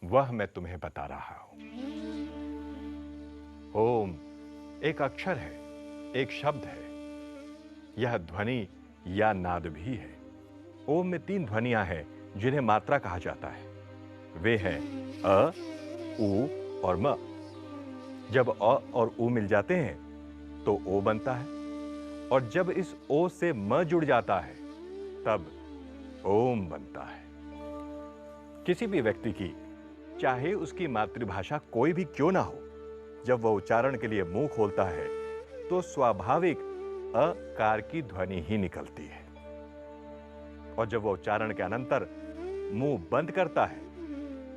वह मैं तुम्हें बता रहा हूं। ओम एक अक्षर है, एक शब्द है। यह ध्वनि या नाद भी है। ओम में 3 ध्वनियां हैं जिन्हें मात्रा कहा जाता है। वे हैं अ, उ और म। जब अ और उ मिल जाते हैं तो ओ बनता है, और जब इस ओ से म जुड़ जाता है तब ओम बनता है। किसी भी व्यक्ति की, चाहे उसकी मातृभाषा कोई भी क्यों ना हो, जब वह उच्चारण के लिए मुंह खोलता है तो स्वाभाविक अकार की ध्वनि ही निकलती है, और जब वह उच्चारण के अनंतर मुंह बंद करता है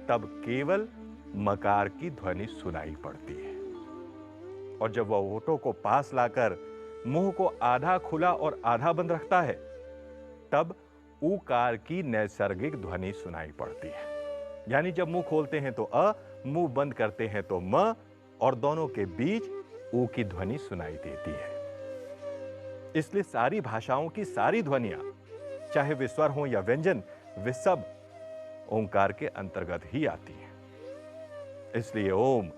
तब केवल मकार की ध्वनि सुनाई पड़ती है। और जब वह होठों को पास लाकर मुंह को आधा खुला और आधा बंद रखता है तब उकार की नैसर्गिक ध्वनि सुनाई पड़ती है। यानी जब मुंह खोलते हैं तो अ, मुंह बंद करते हैं तो म, और दोनों के बीच ऊ की ध्वनि सुनाई देती है। इसलिए सारी भाषाओं की सारी ध्वनियां, चाहे वे स्वर हों या व्यंजन, वे सब ओंकार के अंतर्गत ही आती हैं। इसलिए ओम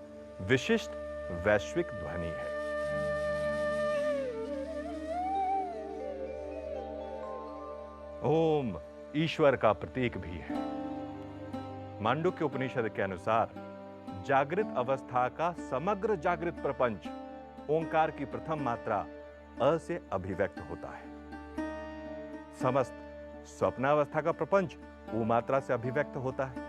विशिष्ट वैश्विक ध्वनि है। ओम ईश्वर का प्रतीक भी है। मांडुक्य उपनिषद के अनुसार जागृत अवस्था का समग्र जागृत प्रपंच ओंकार की प्रथम मात्रा अ से अभिव्यक्त होता है। समस्त स्वप्नावस्था का प्रपंच उ मात्रा से अभिव्यक्त होता है,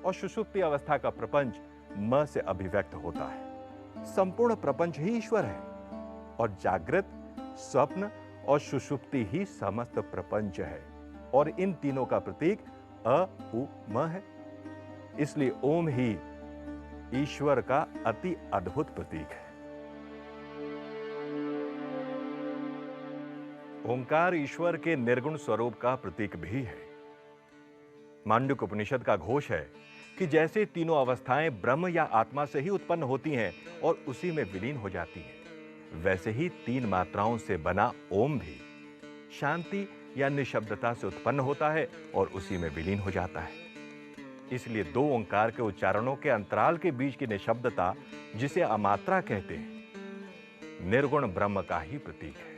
और सुषुप्ति अवस्था का प्रपंच म से अभिव्यक्त होता है। संपूर्ण प्रपंच ही ईश्वर है, और जागृत, स्वप्न और सुषुप्ति ही समस्त प्रपंच है, और इन तीनों का प्रतीक अ, उ, म है। इसलिए ओम ही ईश्वर का अति अद्भुत प्रतीक है। ओंकार ईश्वर के निर्गुण स्वरूप का प्रतीक भी है। मांडुक्य उपनिषद का घोष है कि जैसे तीनों अवस्थाएं ब्रह्म या आत्मा से ही उत्पन्न होती हैं और उसी में विलीन हो जाती हैं, वैसे ही 3 मात्राओं से बना ओम भी शांति या निशब्दता से उत्पन्न होता है और उसी में विलीन हो जाता है। इसलिए 2 ओंकार के उच्चारणों के अंतराल के बीच की निशब्दता, जिसे अमात्रा कहते हैं, निर्गुण ब्रह्म का ही प्रतीक है।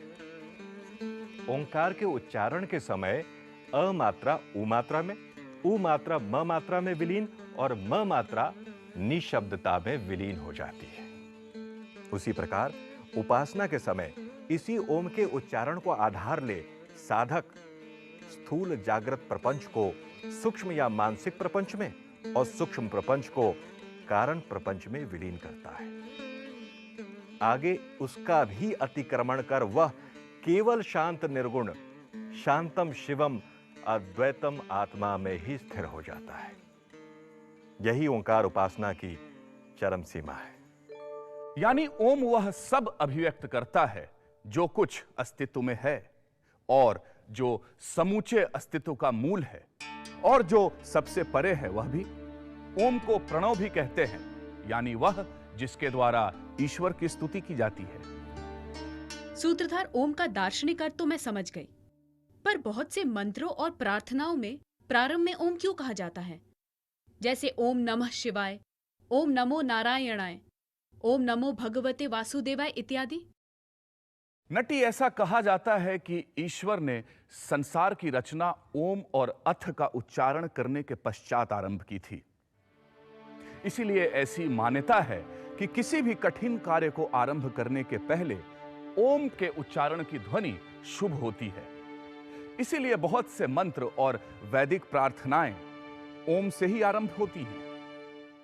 ओंकार के उच्चारण के समय अ मात्रा उ मात्रा में, उ मात्रा म मात्रा में विलीन और म मात्रा निशब्दता में विलीन हो जाती है। उसी प्रकार उपासना के समय इसी ओम के उच्चारण को आधार ले साधक स्थूल जागृत प्रपंच को सूक्ष्म या मानसिक प्रपंच में और सूक्ष्म प्रपंच को कारण प्रपंच में विलीन करता है। आगे उसका भी अतिक्रमण कर वह केवल शांत निर्गुण, शांतम शिवम अद्वैतम आत्मा में ही स्थिर हो जाता है। यही ओंकार उपासना की चरम सीमा है। यानी ओम वह सब अभिव्यक्त करता है जो कुछ अस्तित्व में है, और जो समूचे अस्तित्व का मूल है, और जो सबसे परे है वह भी। ओम को प्रणव भी कहते हैं, यानी वह जिसके द्वारा ईश्वर की स्तुति की जाती है। सूत्रधार ओम का दार्शनिक अर्थ तो मैं समझ गई, पर बहुत से मंत्रों और प्रार्थनाओं में प्रारंभ में ओम क्यों कहा जाता है? जैसे ओम नमः शिवाय, ओम नमो नारायणाय, ओम नमो भगवते वासुदेवाय इत्यादि। नटी, ऐसा कहा जाता है कि ईश्वर ने संसार की रचना ओम और अथ का उच्चारण करने के पश्चात आरंभ की थी। इसीलिए ऐसी मान्यता है कि किसी भी कठिन कार्य को आरंभ करने के पहले ओम के उच्चारण की ध्वनि शुभ होती है। इसीलिए बहुत से मंत्र और वैदिक प्रार्थनाएं ओम से ही आरंभ होती हैं।